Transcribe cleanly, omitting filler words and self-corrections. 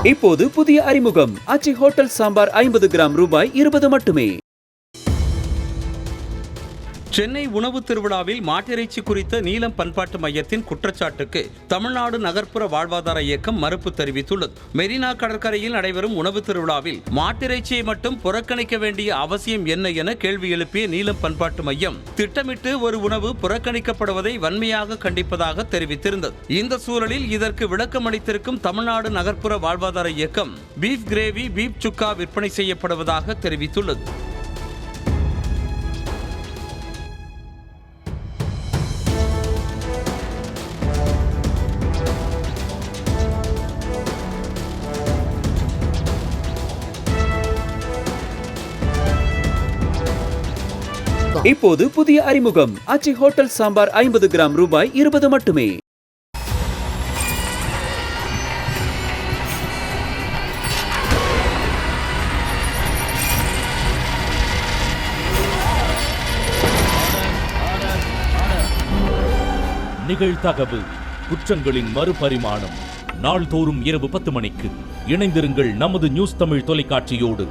இப்போது புதிய அறிமுகம் ஆச்சி ஹோட்டல் சாம்பார் 50 கிராம் ரூபாய் 20 மட்டுமே. சென்னை உணவு திருவிழாவில் மாட்டிறைச்சி குறித்த நீலம் பண்பாட்டு மையத்தின் குற்றச்சாட்டுக்கு தமிழ்நாடு நகர்ப்புற வாழ்வாதார இயக்கம் மறுப்பு தெரிவித்துள்ளது. மெரினா கடற்கரையில் நடைபெறும் உணவு திருவிழாவில் மாட்டிறைச்சியை மட்டும் புறக்கணிக்க வேண்டிய அவசியம் என்ன என கேள்வி எழுப்பிய நீலம் பண்பாட்டு மையம் திட்டமிட்டு ஒரு உணவு புறக்கணிக்கப்படுவதை வன்மையாக கண்டிப்பதாக தெரிவித்திருந்தது. இந்த சூழலில் இதற்கு விளக்கம் அளித்திருக்கும் தமிழ்நாடு நகர்ப்புற வாழ்வாதார இயக்கம் பீஃப் கிரேவி, பீஃப் சுக்கா விற்பனை செய்யப்படுவதாக தெரிவித்துள்ளது. இப்போது புதிய அறிமுகம் ஆச்சி ஹோட்டல் சாம்பார் 50 கிராம் ரூபாய் 20 மட்டுமே. நிகழ்தகவு குற்றங்களின் மறுபரிமாணம் நாள்தோறும் இரவு 10 மணிக்கு இணைந்திருங்கள் நமது நியூஸ் தமிழ் தொலைக்காட்சியோடு.